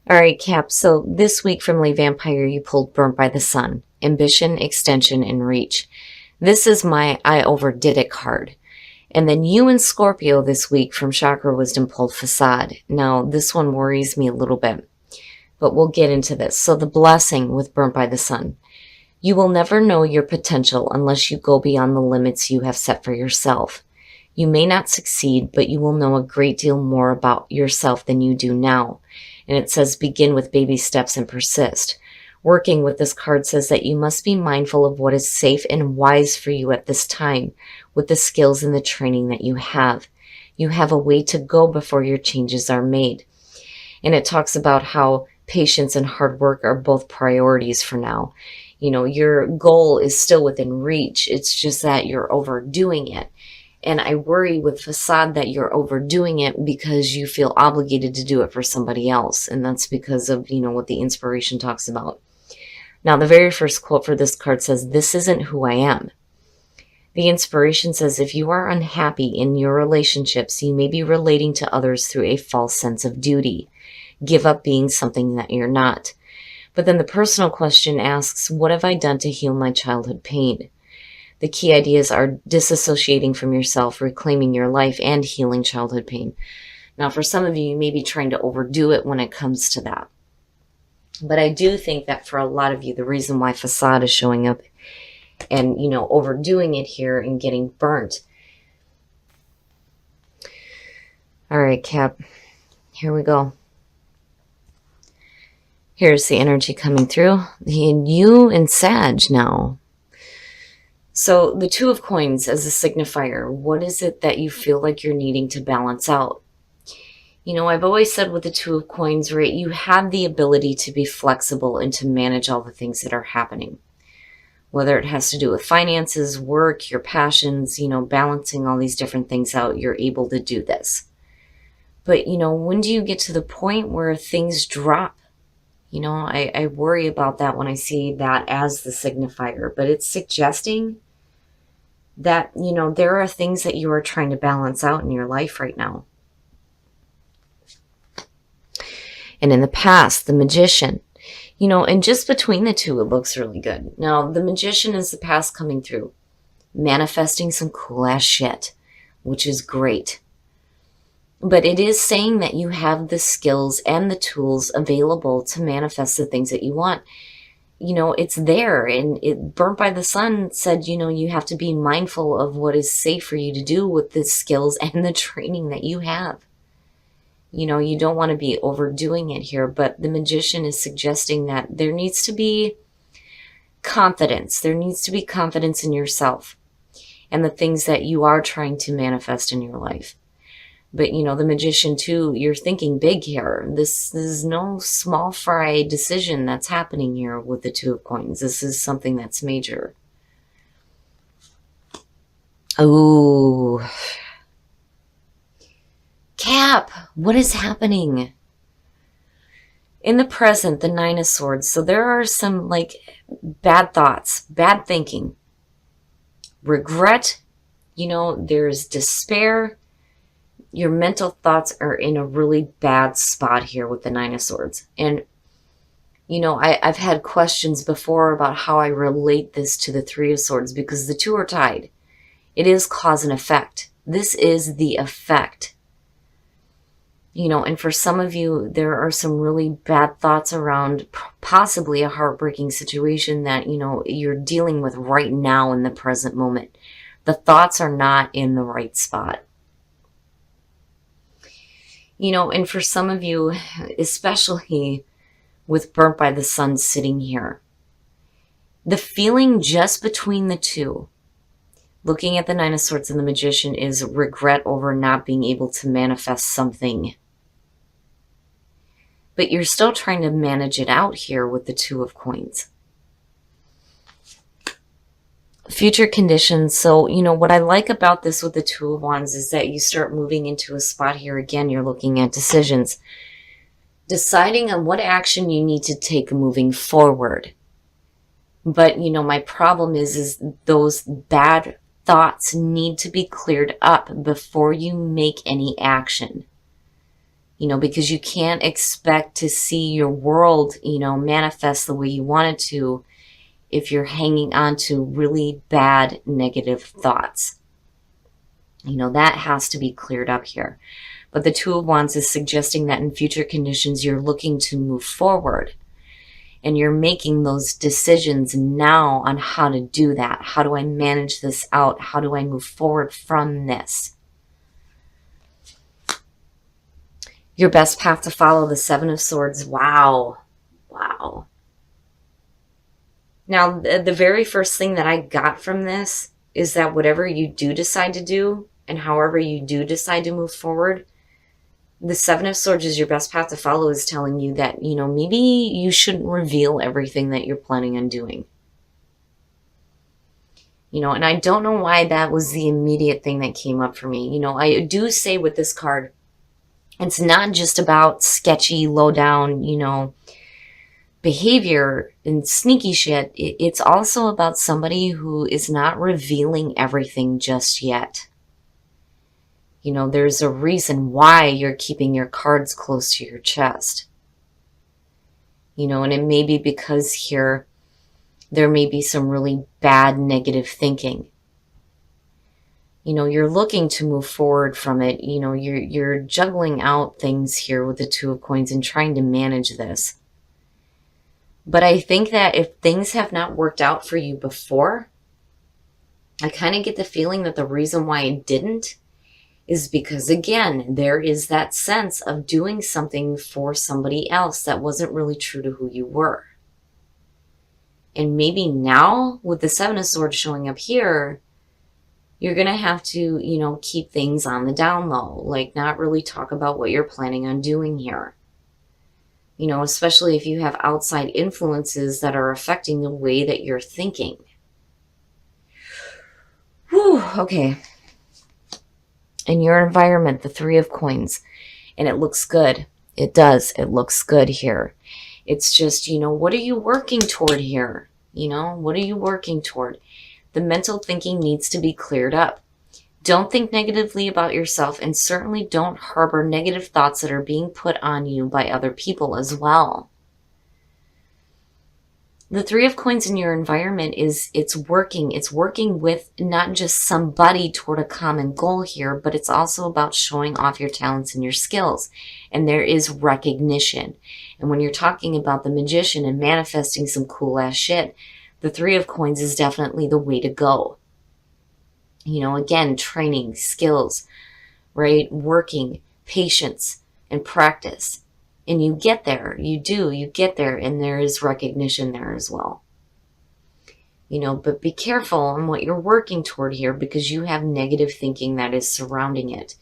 All right, Cap. So this week from Lay Vampire, you pulled Burnt by the Sun, Ambition, Extension, and Reach. This is my I Overdid It card. And then you and Scorpio this week from Chakra Wisdom pulled Facade. Now, this one worries me a little bit, but we'll get into this. So the blessing with Burnt by the Sun. You will never know your potential unless you go beyond the limits you have set for yourself. You may not succeed, but you will know a great deal more about yourself than you do now. And it says begin with baby steps and persist. Working with this card says that you must be mindful of what is safe and wise for you at this time with the skills and the training that you have. You have a way to go before your changes are made. And it talks about how patience and hard work are both priorities for now. You know, your goal is still within reach. It's just that you're overdoing it. And I worry with Facade that you're overdoing it because you feel obligated to do it for somebody else. And that's because of, what the inspiration talks about. Now, the very first quote for this card says, "This isn't who I am." The inspiration says, if you are unhappy in your relationships, you may be relating to others through a false sense of duty. Give up being something that you're not. But then the personal question asks, what have I done to heal my childhood pain? The key ideas are disassociating from yourself, reclaiming your life, and healing childhood pain. Now, for some of you, you may be trying to overdo it when it comes to that. But I do think that for a lot of you, the reason why Facade is showing up and, overdoing it here and getting burnt. All right, Cap, here we go. Here's the energy coming through. You and Sag now. So the Two of Coins as a signifier, what is it that you feel like you're needing to balance out? I've always said with the Two of Coins, right, you have the ability to be flexible and to manage all the things that are happening. Whether it has to do with finances, work, your passions, balancing all these different things out, you're able to do this. But, when do you get to the point where things drop? I worry about that when I see that as the signifier, but it's suggesting that, there are things that you are trying to balance out in your life right now. And in the past, the Magician, and just between the two, it looks really good. Now, the Magician is the past coming through, manifesting some cool ass shit, which is great. But it is saying that you have the skills and the tools available to manifest the things that you want. It's there. And Burnt by the Sun said, you have to be mindful of what is safe for you to do with the skills and the training that you have. You don't want to be overdoing it here, but the Magician is suggesting that there needs to be confidence. There needs to be confidence in yourself and the things that you are trying to manifest in your life. But, the Magician, too, you're thinking big here. This is no small fry decision that's happening here with the Two of Coins. This is something that's major. Oh, Cap, what is happening? In the present, the Nine of Swords. So there are some, bad thoughts, bad thinking, regret. There's despair. Your mental thoughts are in a really bad spot here with the Nine of Swords. And, I've had questions before about how I relate this to the Three of Swords because the two are tied. It is cause and effect. This is the effect. And for some of you, there are some really bad thoughts around possibly a heartbreaking situation that, you're dealing with right now in the present moment. The thoughts are not in the right spot. And for some of you, especially with Burnt by the Sun sitting here, the feeling just between the two, looking at the Nine of Swords and the Magician, is regret over not being able to manifest something. But you're still trying to manage it out here with the Two of Coins. Future conditions. So, what I like about this with the Two of Wands is that you start moving into a spot here. Again, you're looking at decisions. Deciding on what action you need to take moving forward. But, my problem is those bad thoughts need to be cleared up before you make any action. because you can't expect to see your world, manifest the way you want it to if you're hanging on to really bad negative thoughts. That has to be cleared up here. But the Two of Wands is suggesting that in future conditions, you're looking to move forward. And you're making those decisions now on how to do that. How do I manage this out? How do I move forward from this? Your best path to follow, the Seven of Swords. Wow. Wow. Now, the very first thing that I got from this is that whatever you do decide to do and however you do decide to move forward, the Seven of Swords is your best path to follow, is telling you that, maybe you shouldn't reveal everything that you're planning on doing. And I don't know why that was the immediate thing that came up for me. I do say with this card, it's not just about sketchy, low down, behavior and sneaky shit. It's also about somebody who is not revealing everything just yet. There's a reason why you're keeping your cards close to your chest. And it may be because here there may be some really bad negative thinking. You're looking to move forward from it. You're juggling out things here with the Two of Coins and trying to manage this. But I think that if things have not worked out for you before, I kind of get the feeling that the reason why it didn't is because, again, there is that sense of doing something for somebody else that wasn't really true to who you were. And maybe now, with the Seven of Swords showing up here, you're going to have to, keep things on the down low. Like, not really talk about what you're planning on doing here. Especially if you have outside influences that are affecting the way that you're thinking. Whew, okay. In your environment, the Three of Coins. And it looks good. It does. It looks good here. It's just, what are you working toward here? What are you working toward? The mental thinking needs to be cleared up. Don't think negatively about yourself, and certainly don't harbor negative thoughts that are being put on you by other people as well. The Three of Coins in your environment it's working. It's working with not just somebody toward a common goal here, but it's also about showing off your talents and your skills. And there is recognition. And when you're talking about the Magician and manifesting some cool ass shit, the Three of Coins is definitely the way to go. Again, training, skills, right? Working, patience, and practice. And you get there. You get there, and there is recognition there as well. But be careful on what you're working toward here, because you have negative thinking that is surrounding it.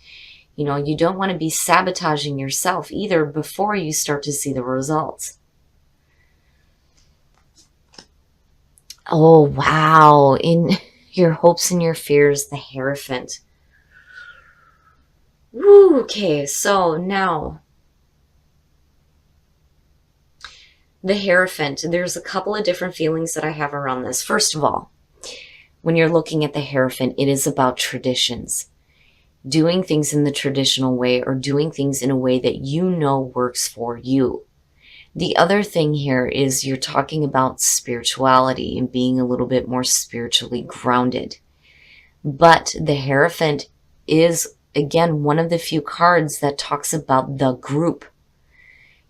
You don't want to be sabotaging yourself either before you start to see the results. Oh, wow. In your hopes and your fears, the Hierophant. Woo, okay, so now the Hierophant, there's a couple of different feelings that I have around this. First of all, when you're looking at the Hierophant, it is about traditions. Doing things in the traditional way, or doing things in a way that works for you. The other thing here is you're talking about spirituality and being a little bit more spiritually grounded. But the Hierophant is, again, one of the few cards that talks about the group.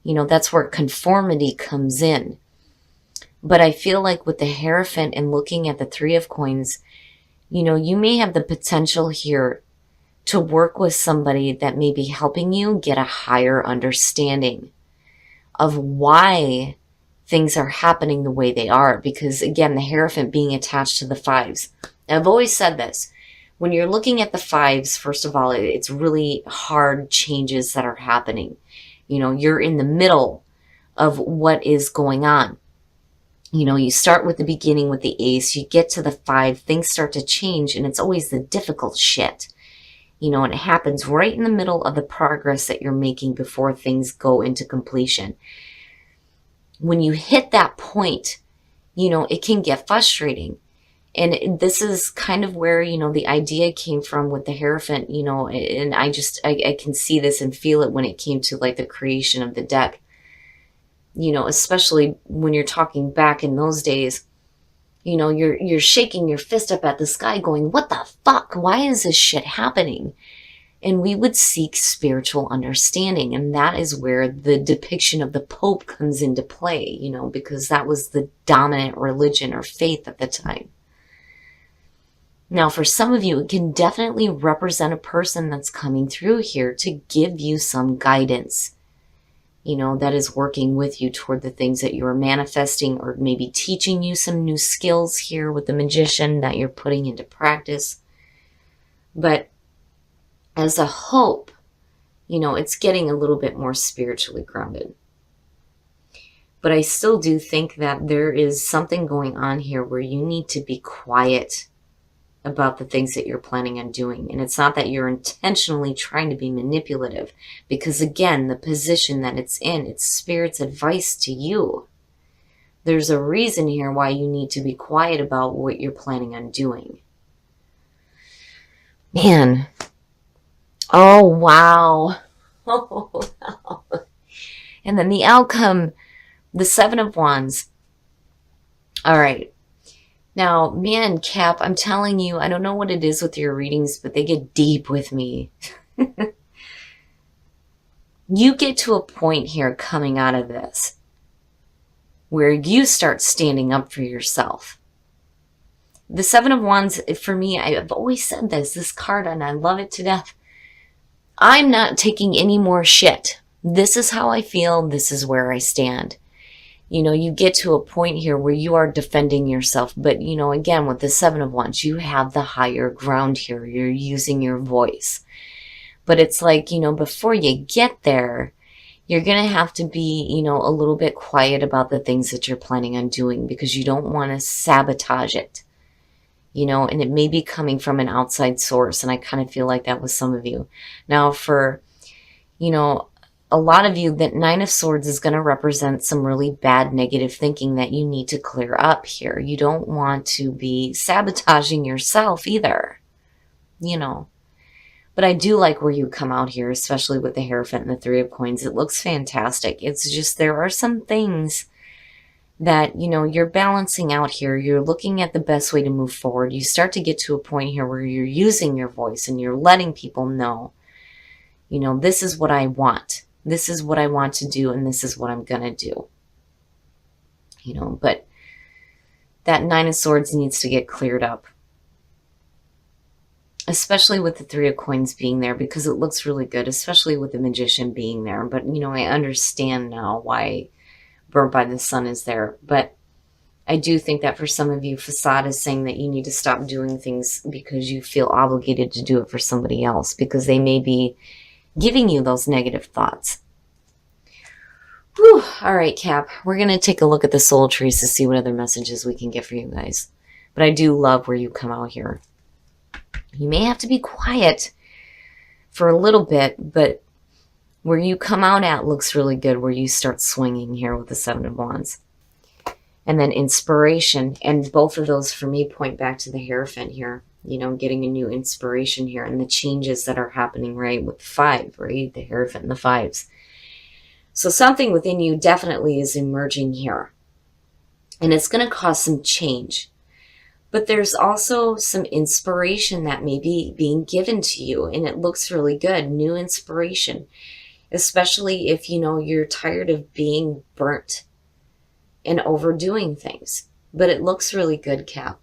That's where conformity comes in. But I feel like with the Hierophant and looking at the Three of Coins, you may have the potential here to work with somebody that may be helping you get a higher understanding of why things are happening the way they are. Because, again, the Hierophant being attached to the fives. I've always said this. When you're looking at the fives, first of all, it's really hard changes that are happening. You're in the middle of what is going on. You start with the beginning with the ace, you get to the five, things start to change, and it's always the difficult shit. And it happens right in the middle of the progress that you're making before things go into completion. When you hit that point, it can get frustrating. And this is kind of where, the idea came from with the Hierophant, and I can see this and feel it when it came to like the creation of the deck, especially when you're talking back in those days, you're shaking your fist up at the sky going, what the fuck? Why is this shit happening? And we would seek spiritual understanding. And that is where the depiction of the Pope comes into play, because that was the dominant religion or faith at the time. Now, for some of you, it can definitely represent a person that's coming through here to give you some guidance, that is working with you toward the things that you are manifesting, or maybe teaching you some new skills here with the Magician that you're putting into practice. But as a hope, it's getting a little bit more spiritually grounded. But I still do think that there is something going on here where you need to be quiet about the things that you're planning on doing. And it's not that you're intentionally trying to be manipulative, because again, the position that it's in, it's Spirit's advice to you. There's a reason here why you need to be quiet about what you're planning on doing. Man. Oh, wow. Oh, wow. And then the outcome, the Seven of Wands. All right. Now, man, Cap, I'm telling you, I don't know what it is with your readings, but they get deep with me. You get to a point here coming out of this where you start standing up for yourself. The Seven of Wands, for me, I've always said this card, and I love it to death. I'm not taking any more shit. This is how I feel. This is where I stand. You get to a point here where you are defending yourself. But, again, with the Seven of Wands, you have the higher ground here. You're using your voice. But it's like, before you get there, you're going to have to be, a little bit quiet about the things that you're planning on doing, because you don't want to sabotage it. And it may be coming from an outside source. And I kind of feel like that with some of you. Now, for, a lot of you, that Nine of Swords is going to represent some really bad negative thinking that you need to clear up here. You don't want to be sabotaging yourself either, But I do like where you come out here, especially with the Hierophant and the Three of Coins. It looks fantastic. It's just there are some things that, you're balancing out here. You're looking at the best way to move forward. You start to get to a point here where you're using your voice and you're letting people know, this is what I want. This is what I want to do, and this is what I'm going to do. But that Nine of Swords needs to get cleared up. Especially with the Three of Coins being there, because it looks really good, especially with the Magician being there. But, I understand now why Burnt by the Sun is there. But I do think that for some of you, Facade is saying that you need to stop doing things because you feel obligated to do it for somebody else, because they may be giving you those negative thoughts. Whew. All right, Cap, we're going to take a look at the soul trees to see what other messages we can get for you guys. But I do love where you come out here. You may have to be quiet for a little bit, but where you come out at looks really good, where you start swinging here with the Seven of Wands. And then inspiration, and both of those for me point back to the Hierophant here. Getting a new inspiration here, and the changes that are happening, right, with the Five, right, the Hierophant and the Fives. So something within you definitely is emerging here. And it's going to cause some change. But there's also some inspiration that may be being given to you, and it looks really good. New inspiration. Especially if, you're tired of being burnt and overdoing things. But it looks really good, Cap.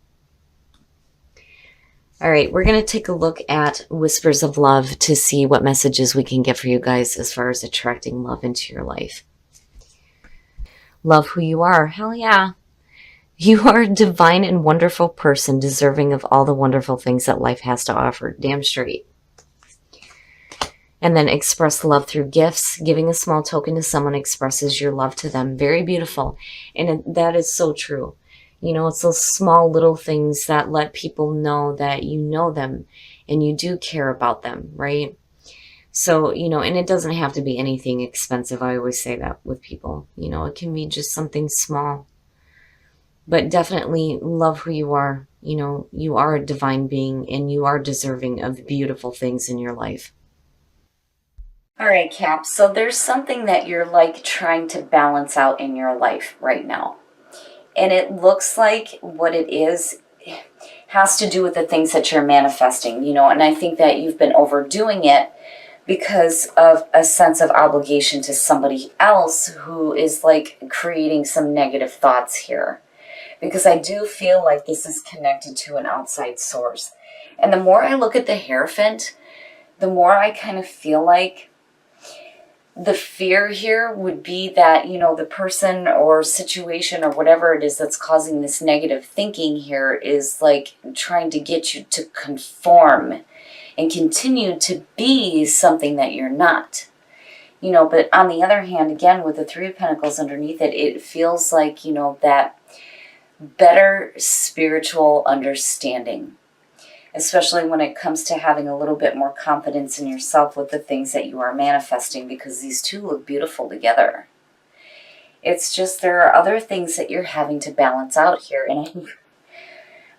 All right, we're going to take a look at Whispers of Love to see what messages we can get for you guys as far as attracting love into your life. Love who you are. Hell yeah. You are a divine and wonderful person, deserving of all the wonderful things that life has to offer. Damn straight. And then express love through gifts. Giving a small token to someone expresses your love to them. Very beautiful. And that is so true. It's those small little things that let people know that you know them and you do care about them, right? So, and it doesn't have to be anything expensive. I always say that with people. It can be just something small. But definitely love who you are. You know, you are a divine being and you are deserving of the beautiful things in your life. All right, Cap. So there's something that you're like trying to balance out in your life right now. And it looks like what it is has to do with the things that you're manifesting, you know, and I think that you've been overdoing it because of a sense of obligation to somebody else who is like creating some negative thoughts here. Because I do feel like this is connected to an outside source. And the more I look at the Hierophant, the more I kind of feel like the fear here would be that, you know, the person or situation or whatever it is that's causing this negative thinking here is like trying to get you to conform and continue to be something that you're not. You know, but on the other hand, again, with the Three of Pentacles underneath it, it feels like, you know, that better spiritual understanding, especially when it comes to having a little bit more confidence in yourself with the things that you are manifesting, because these two look beautiful together. It's just there are other things that you're having to balance out here, and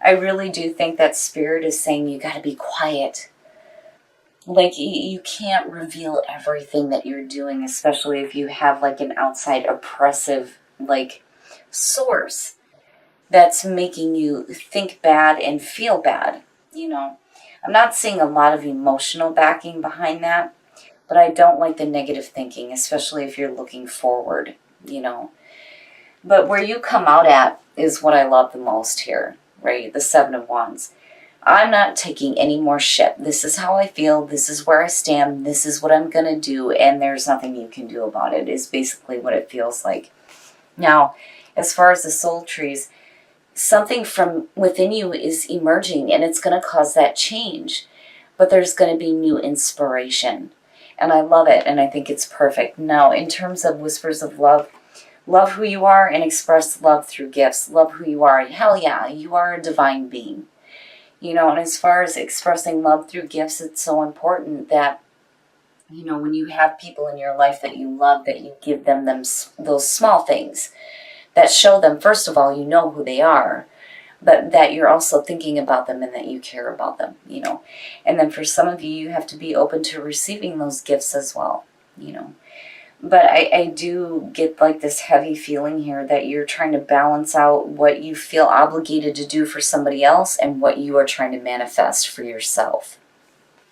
I really do think that Spirit is saying you got to be quiet. Like, you can't reveal everything that you're doing, especially if you have like an outside oppressive like source that's making you think bad and feel bad. You know, I'm not seeing a lot of emotional backing behind that, but I don't like the negative thinking, especially if you're looking forward, you know. But where you come out at is what I love the most here, right? The Seven of Wands. I'm not taking any more shit. This is how I feel. This is where I stand. This is what I'm going to do. And there's nothing you can do about it, is basically what it feels like. Now, as far as the soul trees, something from within you is emerging and it's going to cause that change. But there's going to be new inspiration. And I love it. And I think it's perfect. Now, in terms of whispers of love, love who you are and express love through gifts. Love who you are. Hell yeah, you are a divine being. You know, and as far as expressing love through gifts, it's so important that, you know, when you have people in your life that you love, that you give them those small things that show them, first of all, you know who they are, but that you're also thinking about them and that you care about them, you know. And then for some of you, you have to be open to receiving those gifts as well, you know. But I do get like this heavy feeling here that you're trying to balance out what you feel obligated to do for somebody else and what you are trying to manifest for yourself.